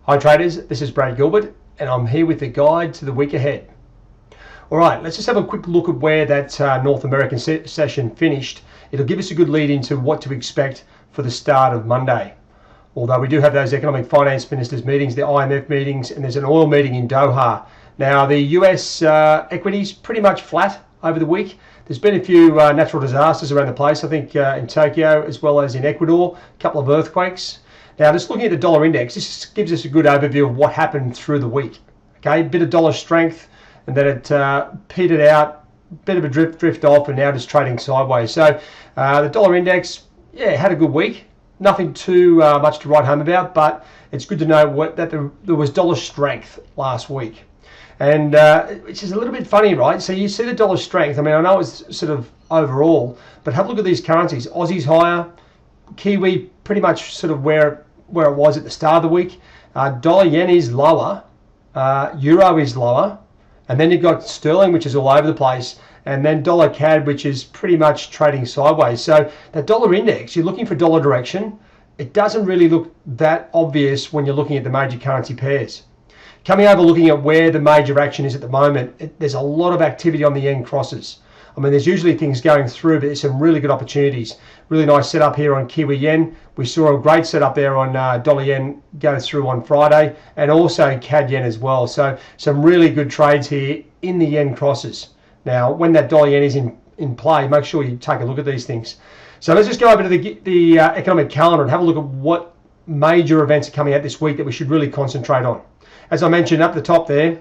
Hi traders, this is Brad Gilbert and I'm here with the guide to the week ahead. Alright, let's just have a quick look at where that North American session finished. It'll give us a good lead into what to expect for the start of Monday. Although we do have those economic finance ministers meetings, the IMF meetings, and there's an oil meeting in Doha. Now the US equities pretty much flat over the week. There's been a few natural disasters around the place, I think in Tokyo as well as in Ecuador, a couple of earthquakes. Now, just looking at the dollar index, this gives us a good overview of what happened through the week. Okay, a bit of dollar strength, and then it petered out, bit of a drift off, and now just trading sideways. So the dollar index, yeah, had a good week. Nothing too much to write home about, but it's good to know that there was dollar strength last week. And which is a little bit funny, right? So you see the dollar strength. I mean, I know it's sort of overall, but have a look at these currencies. Aussie's higher, Kiwi pretty much sort of where it was at the start of the week. Dollar yen is lower, euro is lower, and then you've got sterling, which is all over the place, and then dollar CAD, which is pretty much trading sideways. So that dollar index, you're looking for dollar direction. It doesn't really look that obvious when you're looking at the major currency pairs. Coming over looking at where the major action is at the moment, there's a lot of activity on the yen crosses. I mean, there's usually things going through, but there's some really good opportunities. Really nice setup here on Kiwi yen. We saw a great setup there on dollar yen go through on Friday, and also CAD yen as well. So some really good trades here in the yen crosses. Now, when that dollar yen is in play, make sure you take a look at these things. So let's just go over to the economic calendar and have a look at what major events are coming out this week that we should really concentrate on. As I mentioned up the top there,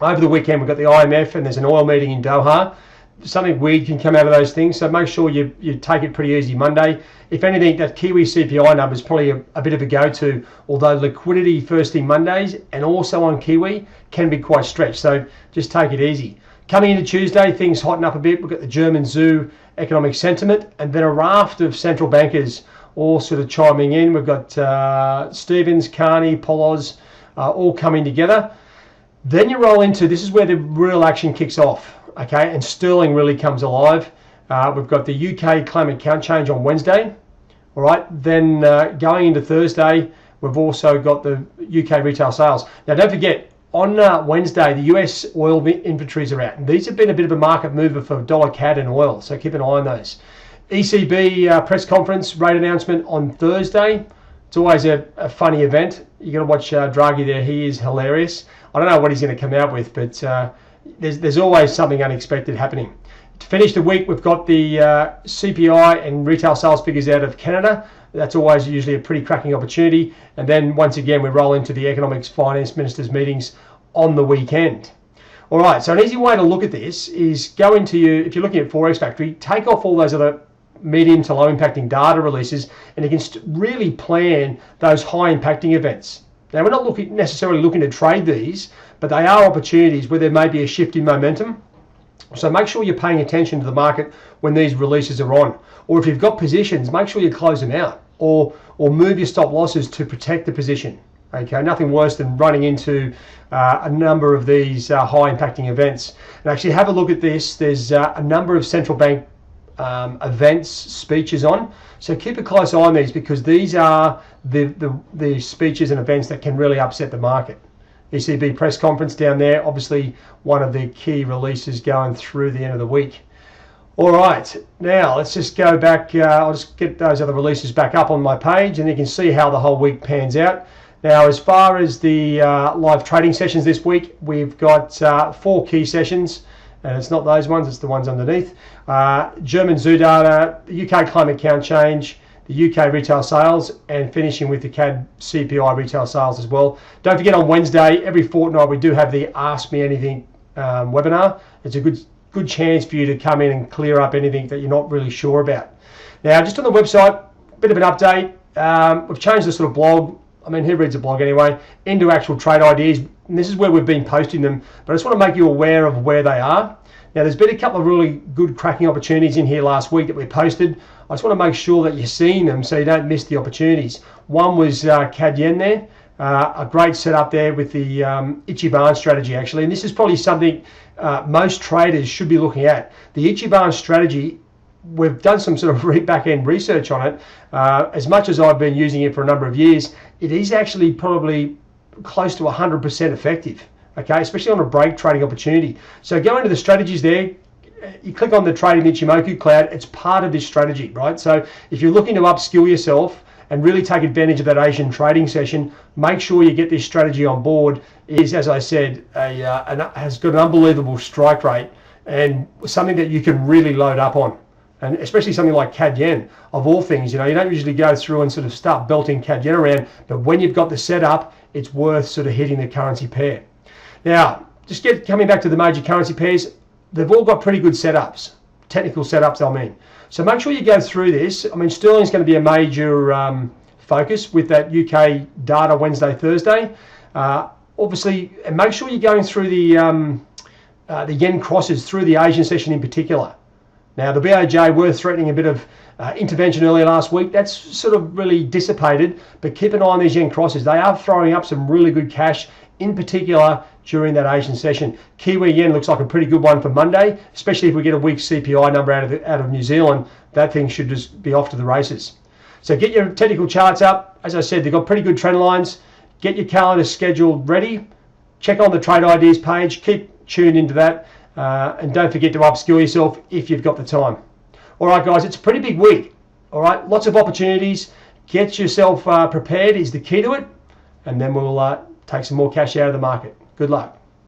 over the weekend we've got the IMF and there's an oil meeting in Doha. Something weird can come out of those things, so make sure you take it pretty easy Monday. If anything, that Kiwi CPI number is probably a bit of a go-to, although liquidity first thing Mondays and also on Kiwi can be quite stretched, so just take it easy. Coming into Tuesday, things hotten up a bit. We've got the German zoo economic sentiment, and then a raft of central bankers all sort of chiming in. We've got Stevens, Carney, Poloz all coming together. Then you roll into, this is where the real action kicks off. Okay, and sterling really comes alive. We've got the UK climate count change on Wednesday. All right, then going into Thursday, we've also got the UK retail sales. Now, don't forget, on Wednesday, the US oil inventories are out. And these have been a bit of a market mover for dollar CAD and oil, so keep an eye on those. ECB press conference, rate announcement on Thursday. It's always a funny event. You got to watch Draghi there. He is hilarious. I don't know what he's going to come out with, but there's always something unexpected happening. To finish the week, we've got the CPI and retail sales figures out of Canada. That's always usually a pretty cracking opportunity. And then once again, we roll into the economics finance ministers meetings on the weekend. All right, so an easy way to look at this is go into if you're looking at Forex Factory, take off all those other medium to low impacting data releases, and you can really plan those high impacting events. Now, we're not necessarily looking to trade these, but they are opportunities where there may be a shift in momentum. So make sure you're paying attention to the market when these releases are on. Or if you've got positions, make sure you close them out or move your stop losses to protect the position. Okay, nothing worse than running into a number of these high impacting events. And actually have a look at this. There's a number of central bank events, speeches on. So keep a close eye on these, because these are the speeches and events that can really upset the market. ECB press conference down there, obviously one of the key releases going through the end of the week. All right, now let's just go back. I'll just get those other releases back up on my page, and you can see how the whole week pans out. Now, as far as the live trading sessions this week, we've got 4 key sessions. And it's not those ones, it's the ones underneath. German zoo data, the UK climate count change, the UK retail sales, and finishing with the CAD CPI retail sales as well. Don't forget, on Wednesday, every fortnight, we do have the Ask Me Anything webinar. It's a good chance for you to come in and clear up anything that you're not really sure about. Now, just on the website, a bit of an update. We've changed the sort of blog. I mean, who reads a blog anyway? Into actual trade ideas. And this is where we've been posting them, but I just want to make you aware of where they are. Now, there's been a couple of really good cracking opportunities in here last week that we posted. I just want to make sure that you're seeing them so you don't miss the opportunities. One was CAD yen there, a great setup there with the Ichiban strategy actually, and this is probably something most traders should be looking at. The Ichiban strategy, we've done some sort of back-end research on it. As much as I've been using it for a number of years, it is actually probably close to 100% effective, okay, especially on a break trading opportunity. So go into the strategies there. You click on the Trading Ichimoku Cloud. It's part of this strategy, right? So if you're looking to upskill yourself and really take advantage of that Asian trading session, make sure you get this strategy on board. It is, as I said, has got an unbelievable strike rate and something that you can really load up on. And especially something like CAD Yen, of all things, you don't usually go through and sort of start belting CAD Yen around, but when you've got the setup, it's worth sort of hitting the currency pair. Now, coming back to the major currency pairs, they've all got pretty good setups, technical setups, I mean. So make sure you go through this. I mean, sterling's going to be a major focus with that UK data Wednesday, Thursday. Obviously, and make sure you're going through the yen crosses through the Asian session in particular. Now, the BOJ were threatening a bit of intervention earlier last week. That's sort of really dissipated, but keep an eye on these yen crosses. They are throwing up some really good cash, in particular during that Asian session. Kiwi yen looks like a pretty good one for Monday, especially if we get a weak CPI number out of New Zealand. That thing should just be off to the races. So get your technical charts up. As I said, they've got pretty good trend lines. Get your calendar scheduled ready. Check on the Trade Ideas page. Keep tuned into that. And don't forget to upskill yourself if you've got the time. All right, guys, it's a pretty big week. All right, lots of opportunities. Get yourself prepared is the key to it. And then we'll take some more cash out of the market. Good luck.